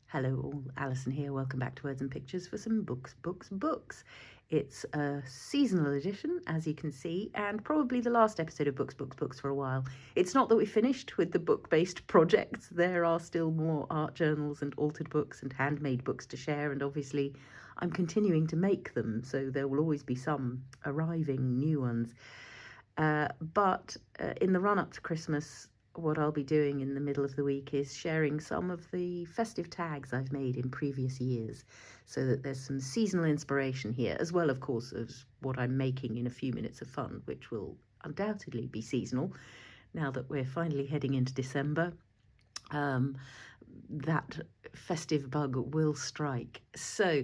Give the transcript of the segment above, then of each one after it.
Hello all, Alison here. Welcome back to Words and Pictures for some books. It's a seasonal edition, as you can see, and probably the last episode of books for a while. It's not that we finished with the book-based projects. There are still more art journals and altered books and handmade books to share, and obviously I'm continuing to make them, so there will always be some arriving new ones. But in the run-up to Christmas, what I'll be doing in the middle of the week is sharing some of the festive tags I've made in previous years, so that there's some seasonal inspiration here, as well, of course, as what I'm making in a few minutes of fun, which will undoubtedly be seasonal now that we're finally heading into December. That festive bug will strike. So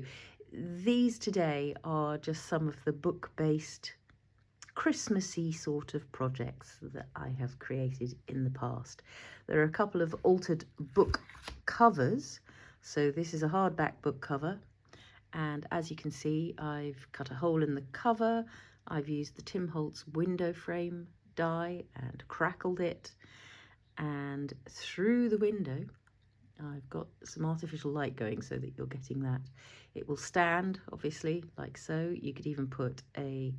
these today are just some of the book-based Christmassy sort of projects that I have created in the past. There are a couple of altered book covers. So this is a hardback book cover, and as you can see, I've cut a hole in the cover. I've used the Tim Holtz window frame die and crackled it, and through the window I've got some artificial light going so that you're getting that. It will stand, obviously, like so. You could even put a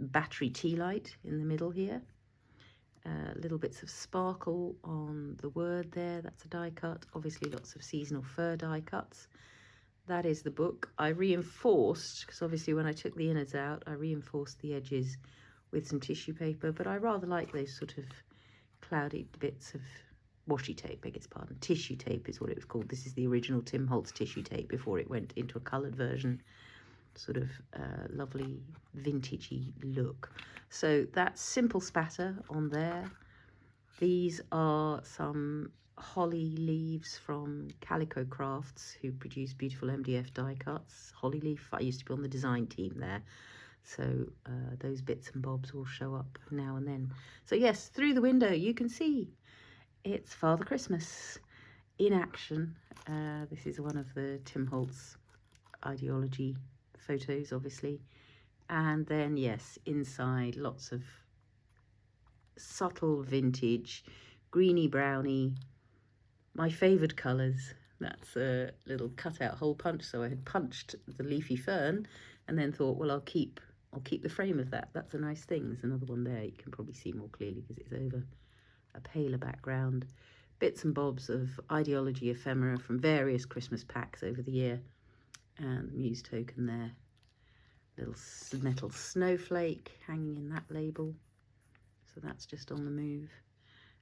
battery tea light in the middle here. Little bits of sparkle on the word there, that's a die cut. Obviously lots of seasonal fur die cuts. That is the book. I reinforced, because obviously when I took the innards out, I reinforced the edges with some tissue paper, but I rather like those sort of cloudy bits of washi tape, beg its pardon. Tissue tape is what it was called. This is the original Tim Holtz tissue tape before it went into a coloured version. Sort of lovely vintagey look. So that's simple spatter on there. These are some holly leaves from Calico Crafts, who produce beautiful MDF die cuts. Holly leaf, I used to be on the design team there, so those bits and bobs will show up now and then. So yes, through the window you can see it's Father Christmas in action. This is one of the Tim Holtz Idea-ology photos, obviously, and then yes, inside lots of subtle vintage, greeny browny, my favoured colours. That's a little cutout hole punch, so I had punched the leafy fern and then thought, well, I'll keep the frame of that. That's a nice thing. There's another one there, you can probably see more clearly because it's over a paler background. Bits and bobs of Idea-ology ephemera from various Christmas packs over the year, and the Muse token there, little metal snowflake hanging in that label, so that's just on the move.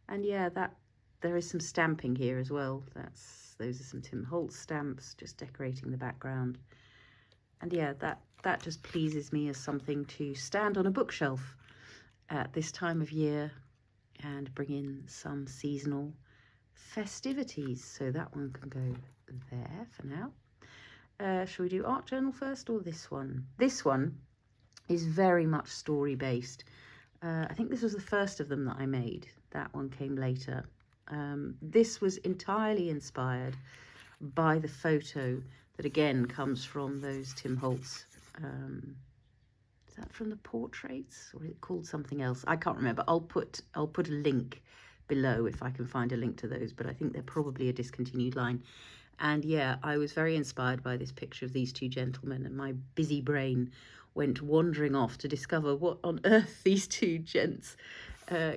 And yeah, that there is some stamping here as well. Those are some Tim Holtz stamps, just decorating the background. And yeah, that just pleases me as something to stand on a bookshelf at this time of year and bring in some seasonal festivities. So that one can go there for now. Shall we do art journal first or this one? This one is very much story based. I think this was the first of them that I made. That one came later. This was entirely inspired by the photo that again comes from those Tim Holtz. Is that from the portraits, or is it called something else? I can't remember. I'll put a link below if I can find a link to those, but I think they're probably a discontinued line. And yeah, I was very inspired by this picture of these two gentlemen, and my busy brain went wandering off to discover what on earth these two gents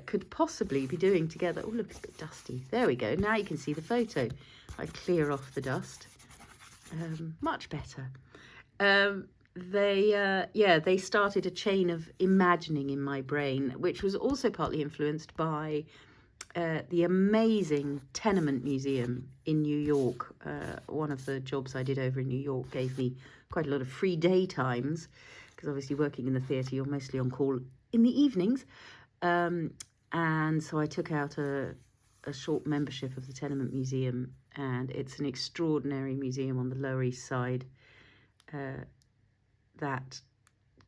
could possibly be doing together. Oh, look, it's a bit dusty. There we go. Now you can see the photo. I clear off the dust. Much better. They started a chain of imagining in my brain, which was also partly influenced by the amazing Tenement Museum in New York. One of the jobs I did over in New York gave me quite a lot of free daytimes, because obviously working in the theatre, you're mostly on call in the evenings. And so I took out a short membership of the Tenement Museum, and it's an extraordinary museum on the Lower East Side that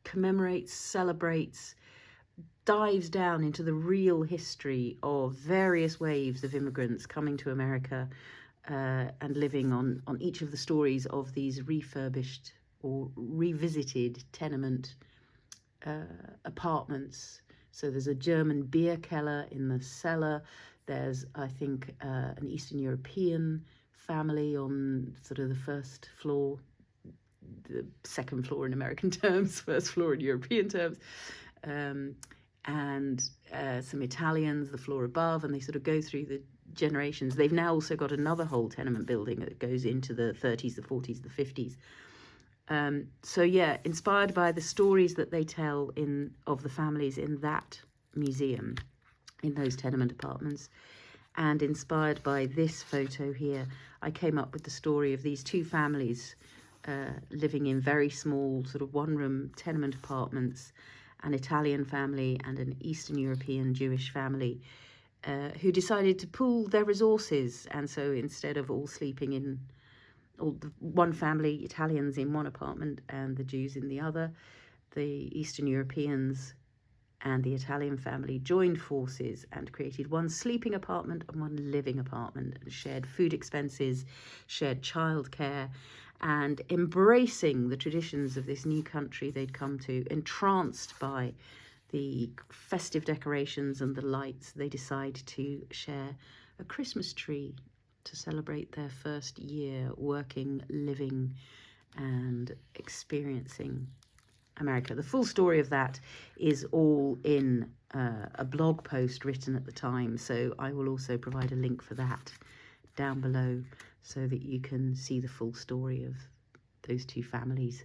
commemorates, celebrates, dives down into the real history of various waves of immigrants coming to America and living on each of the stories of these refurbished or revisited tenement apartments. So there's a German beer cellar in the cellar. There's, I think, an Eastern European family on sort of the first floor, the second floor in American terms, first floor in European terms, and some Italians, the floor above, and they sort of go through the generations. They've now also got another whole tenement building that goes into the 30s, the 40s, the 50s. So yeah, inspired by the stories that they tell of the families in that museum, in those tenement apartments, and inspired by this photo here, I came up with the story of these two families living in very small sort of one-room tenement apartments, an Italian family and an Eastern European Jewish family, who decided to pool their resources. And so instead of all sleeping in, one family, Italians in one apartment and the Jews in the other, the Eastern Europeans and the Italian family joined forces and created one sleeping apartment and one living apartment, and shared food expenses, shared childcare, and embracing the traditions of this new country they'd come to, entranced by the festive decorations and the lights, they decide to share a Christmas tree to celebrate their first year working, living, and experiencing America. The full story of that is all in a blog post written at the time, so I will also provide a link for that down below so that you can see the full story of those two families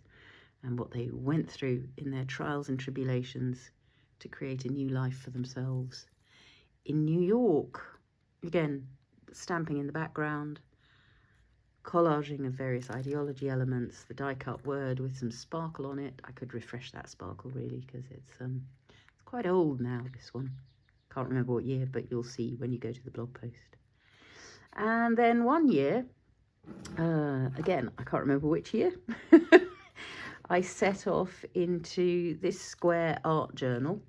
and what they went through in their trials and tribulations to create a new life for themselves in New York. Again, stamping in the background, collaging of various ideology elements, the die-cut word with some sparkle on it. I could refresh that sparkle really, because it's quite old now, this one. Can't remember what year, but you'll see when you go to the blog post. And then one year, again, I can't remember which year, I set off into this square art journal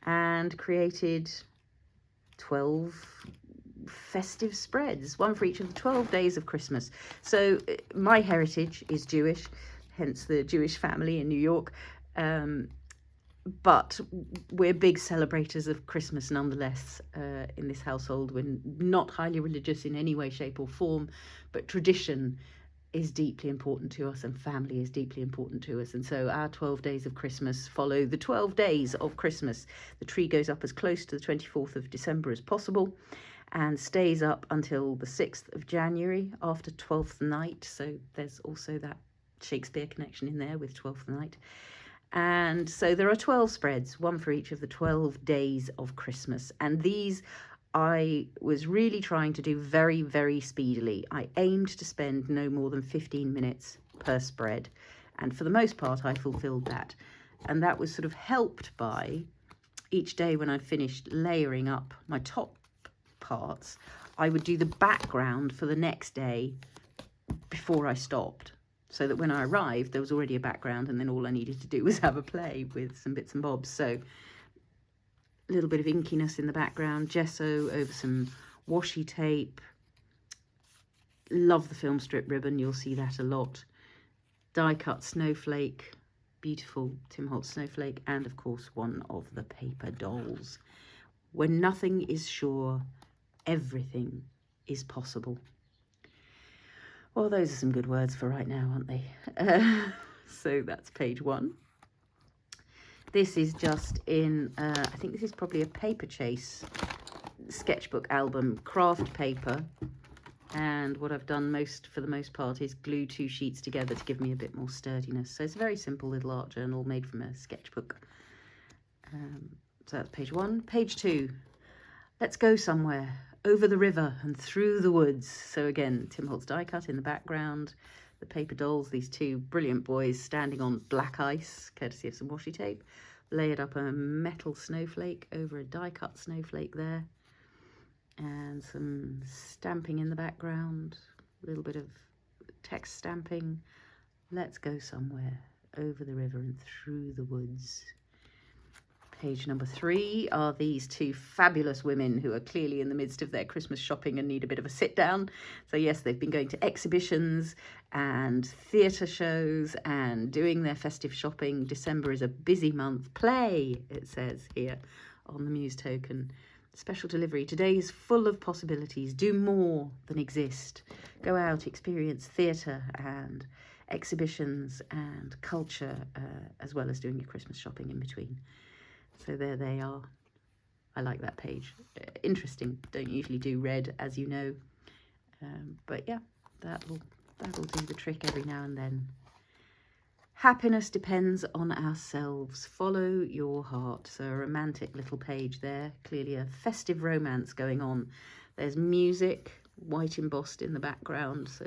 and created 12 festive spreads, one for each of the 12 days of Christmas. So my heritage is Jewish, hence the Jewish family in New York, but we're big celebrators of Christmas nonetheless in this household. We're not highly religious in any way, shape or form, but tradition is deeply important to us and family is deeply important to us. And so our 12 days of Christmas follow the 12 days of Christmas. The tree goes up as close to the 24th of December as possible and stays up until the 6th of January after 12th night. So there's also that Shakespeare connection in there with 12th night. And so there are 12 spreads, one for each of the 12 days of Christmas. And these I was really trying to do very, very speedily. I aimed to spend no more than 15 minutes per spread. And for the most part, I fulfilled that. And that was sort of helped by each day when I finished layering up my top parts, I would do the background for the next day before I stopped, so that when I arrived there was already a background, and then all I needed to do was have a play with some bits and bobs. So a little bit of inkiness in the background, gesso over some washi tape. Love the film strip ribbon, you'll see that a lot. Die cut snowflake, beautiful Tim Holtz snowflake, and of course one of the paper dolls. When nothing is sure, everything is possible. Well, those are some good words for right now, aren't they? So that's page 1. This is just in, I think this is probably a Paper Chase sketchbook album, craft paper. And what I've done for the most part is glue 2 sheets together to give me a bit more sturdiness. So it's a very simple little art journal made from a sketchbook. So that's page 1. Page 2, let's go somewhere, over the river and through the woods. So again, Tim Holtz die cut in the background, the paper dolls, these 2 brilliant boys standing on black ice, courtesy of some washi tape, layered up a metal snowflake over a die cut snowflake there, and some stamping in the background, a little bit of text stamping. Let's go somewhere, over the river and through the woods. Page number 3 are these 2 fabulous women who are clearly in the midst of their Christmas shopping and need a bit of a sit down. So yes, they've been going to exhibitions and theatre shows and doing their festive shopping. December is a busy month. Play, it says here on the Muse token. Special delivery. Today is full of possibilities. Do more than exist. Go out, experience theatre and exhibitions and culture, as well as doing your Christmas shopping in between. So there they are. I like that page. Interesting. Don't usually do red, as you know. But yeah, that'll do the trick every now and then. Happiness depends on ourselves. Follow your heart. So a romantic little page there. Clearly a festive romance going on. There's music, white embossed in the background. So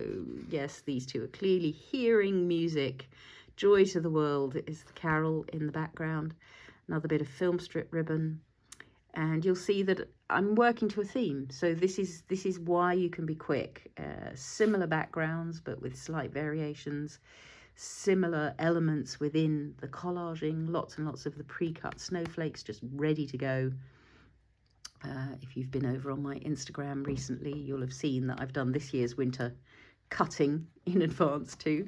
yes, these two are clearly hearing music. Joy to the World is the carol in the background. Another bit of film strip ribbon. And you'll see that I'm working to a theme. So this is why you can be quick. Similar backgrounds, but with slight variations. Similar elements within the collaging, lots and lots of the pre-cut snowflakes just ready to go. If you've been over on my Instagram recently, you'll have seen that I've done this year's winter cutting in advance too.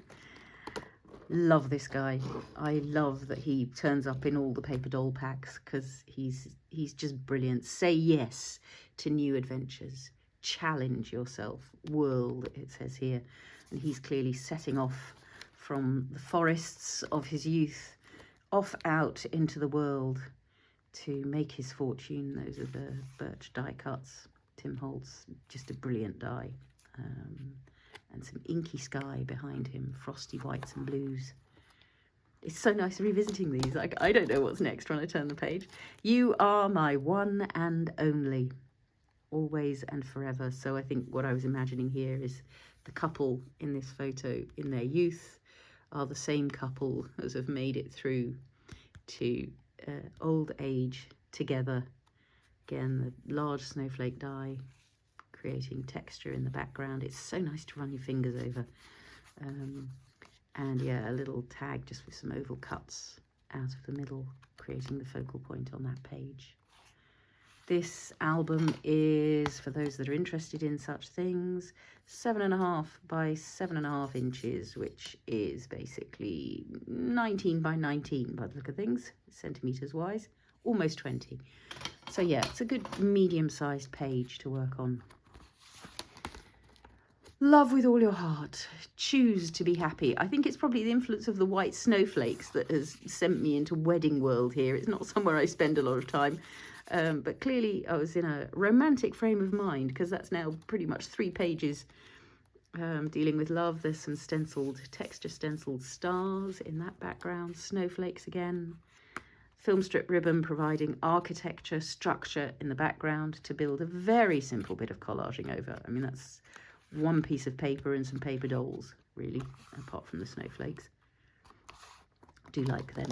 Love this guy. I love that he turns up in all the paper doll packs because he's just brilliant. Say yes to new adventures. Challenge yourself. World, it says here. And he's clearly setting off from the forests of his youth, off out into the world to make his fortune. Those are the birch die cuts. Tim Holtz, just a brilliant die. And some inky sky behind him, frosty whites and blues. It's so nice revisiting these. I don't know what's next when I turn the page. You are my one and only, always and forever. So I think what I was imagining here is the couple in this photo in their youth are the same couple as have made it through to old age together. Again, the large snowflake die creating texture in the background. It's so nice to run your fingers over. And yeah, a little tag just with some oval cuts out of the middle, creating the focal point on that page. This album is, for those that are interested in such things, 7.5 by 7.5 inches, which is basically 19 by 19 by the look of things, centimetres wise, almost 20. So yeah, it's a good medium-sized page to work on. Love with all your heart. Choose to be happy. I think it's probably the influence of the white snowflakes that has sent me into wedding world here. It's not somewhere I spend a lot of time. But clearly I was in a romantic frame of mind because that's now pretty much 3 pages dealing with love. There's some texture stenciled stars in that background. Snowflakes again. Film strip ribbon providing architecture, structure in the background to build a very simple bit of collaging over. I mean, that's one piece of paper and some paper dolls, really, apart from the snowflakes. Do like them.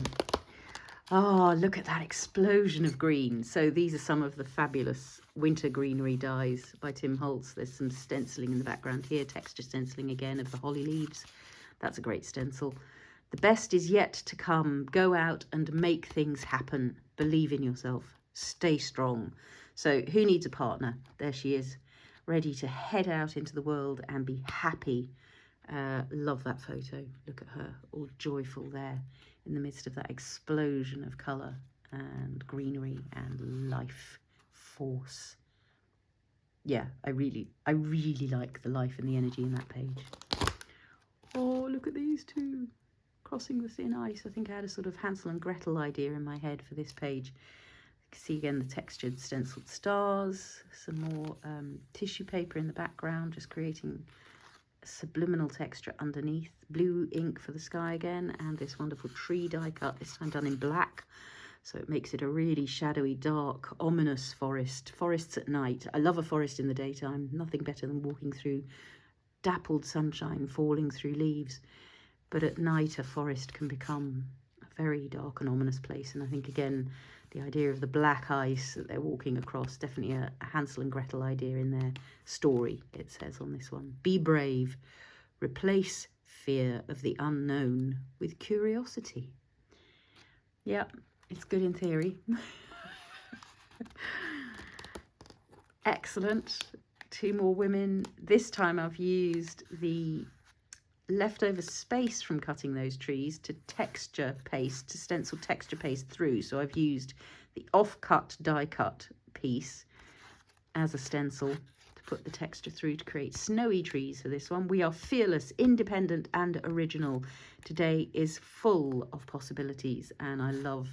Ah, look at that explosion of green. So these are some of the fabulous winter greenery dies by Tim Holtz. There's some stenciling in the background here, texture stenciling again of the holly leaves. That's a great stencil. The best is yet to come. Go out and make things happen. Believe in yourself. Stay strong. So who needs a partner? There she is, ready to head out into the world and be happy. Love that photo. Look at her, all joyful there in the midst of that explosion of colour and greenery and life force. Yeah, I really like the life and the energy in that page. Oh, look at these two crossing the thin ice. I think I had a sort of Hansel and Gretel idea in my head for this page. You can see again the textured stenciled stars, some more tissue paper in the background, just creating a subliminal texture underneath. Blue ink for the sky again, and this wonderful tree die cut, this time done in black. So it makes it a really shadowy, dark, ominous forest. Forests at night. I love a forest in the daytime. Nothing better than walking through dappled sunshine falling through leaves. But at night, a forest can become a very dark and ominous place. And I think, again, the idea of the black ice that they're walking across, definitely a Hansel and Gretel idea in their story, it says on this one. Be brave. Replace fear of the unknown with curiosity. Yeah, it's good in theory. Excellent. 2 more women. This time I've used the leftover space from cutting those trees to stencil texture paste through. So I've used the off-cut die cut piece as a stencil to put the texture through to create snowy trees for this one. We are fearless, independent and original. Today is full of possibilities, and I love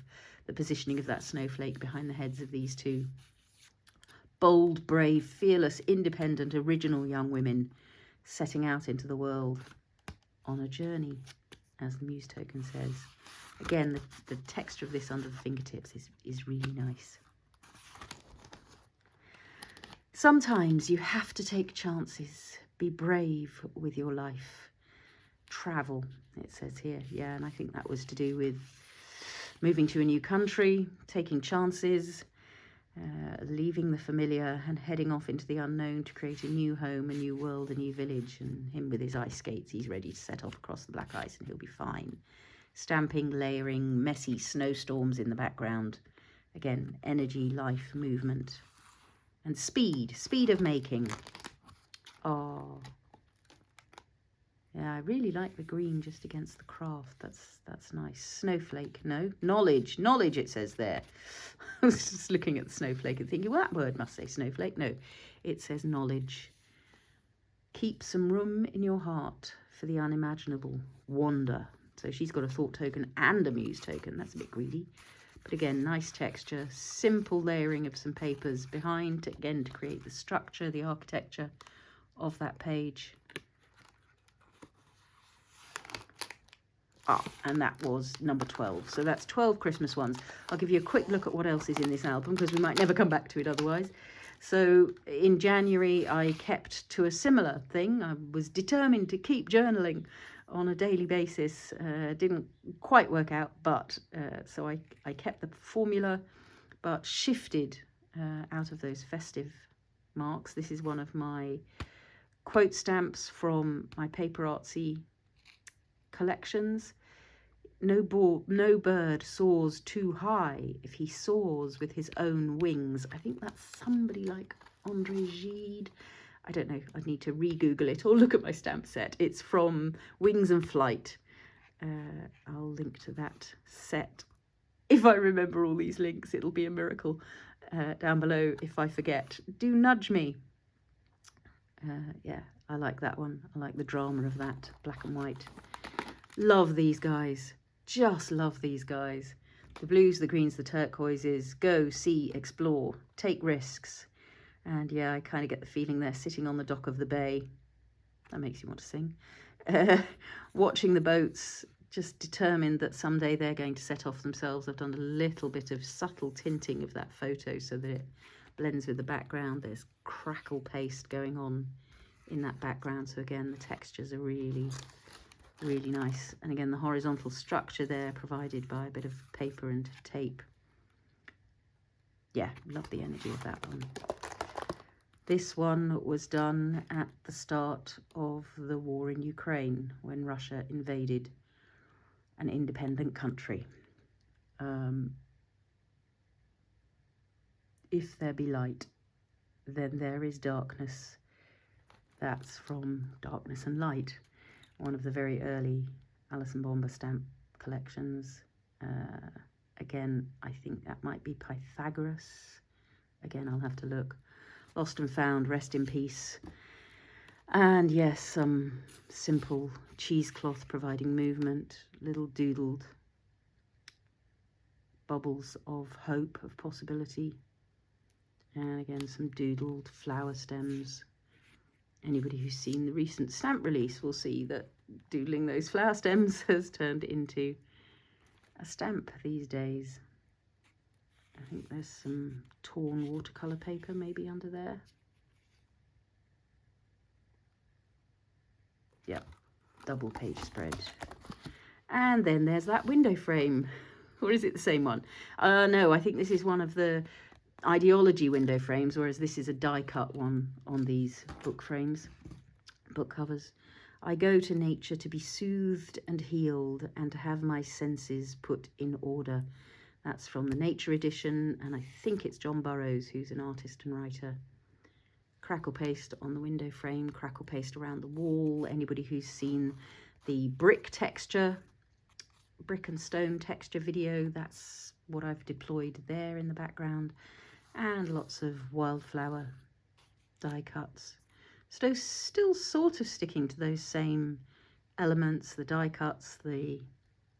the positioning of that snowflake behind the heads of these two. Bold, brave, fearless, independent, original young women setting out into the world on a journey, as the Muse token says. Again, the texture of this under the fingertips is really nice. Sometimes you have to take chances, be brave with your life. Travel, it says here. Yeah, and I think that was to do with moving to a new country, taking chances, leaving the familiar and heading off into the unknown to create a new home, a new world, a new village. And him with his ice skates, he's ready to set off across the black ice and he'll be fine. Stamping, layering, messy snowstorms in the background. Again, energy, life, movement. And speed of making. Oh, yeah, I really like the green just against the craft. That's nice. Snowflake, no. Knowledge, it says there. I was just looking at the snowflake and thinking, well, that word must say snowflake. No, it says knowledge. Keep some room in your heart for the unimaginable. Wonder. So she's got a thought token and a muse token. That's a bit greedy. But again, nice texture, simple layering of some papers behind, again, to create the structure, the architecture of that page. Ah, and that was number 12. So that's 12 Christmas ones. I'll give you a quick look at what else is in this album, because we might never come back to it otherwise. So in January, I kept to a similar thing. I was determined to keep journaling on a daily basis. Didn't quite work out, but so I kept the formula, but shifted out of those festive marks. This is one of my quote stamps from my PaperArtsy collections. No bird soars too high if he soars with his own wings. I think that's somebody like André Gide. I don't know, I'd need to re-Google it or look at my stamp set. It's from Wings and Flight. I'll link to that set. If I remember all these links, it'll be a miracle. Down below, if I forget, do nudge me. Yeah, I like that one. I like the drama of that, black and white. Love these guys. Just love these guys. The blues, the greens, the turquoises. Go, see, explore, take risks. And yeah, I kind of get the feeling they're sitting on the dock of the bay. That makes you want to sing. Watching the boats, just determined that someday they're going to set off themselves. I've done a little bit of subtle tinting of that photo so that it blends with the background. There's crackle paste going on in that background. So again, the textures are really, really nice. And again, the horizontal structure there provided by a bit of paper and tape. Yeah, love the energy of that one. This one was done at the start of the war in Ukraine when Russia invaded an independent country. If there be light, then there is darkness. That's from Darkness and Light, one of the very early Alison stamp collections. Again, I think that might be Pythagoras. Again, I'll have to look. Lost and Found, rest in peace. And yes, some simple cheesecloth providing movement, little doodled bubbles of hope, of possibility. And again, some doodled flower stems. Anybody who's seen the recent stamp release will see that doodling those flower stems has turned into a stamp these days. I think there's some torn watercolour paper maybe under there. Yep, double page spread. And then there's that window frame. Or is it the same one? No, I think this is one of the Idea-ology window frames, whereas this is a die cut one on these book frames, book covers. I go to nature to be soothed and healed and to have my senses put in order. That's from the Nature Edition, and I think it's John Burroughs, who's an artist and writer. Crackle paste on the window frame, crackle paste around the wall. Anybody who's seen the brick and stone texture video, that's what I've deployed there in the background. And lots of wildflower die cuts. So still sort of sticking to those same elements, the die cuts, the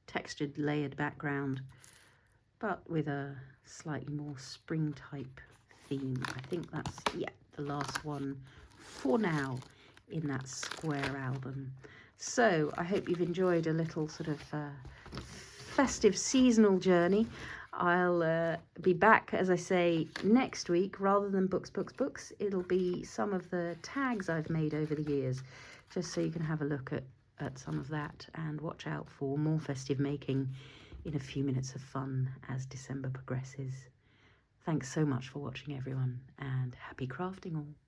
textured layered background, but with a slightly more spring type theme. I think that's, yeah, the last one for now in that square album. So I hope you've enjoyed a little sort of festive seasonal journey. I'll be back, as I say, next week. Rather than books, it'll be some of the tags I've made over the years, just so you can have a look at some of that and watch out for more festive making in a few minutes of fun as December progresses. Thanks so much for watching, everyone, and happy crafting all.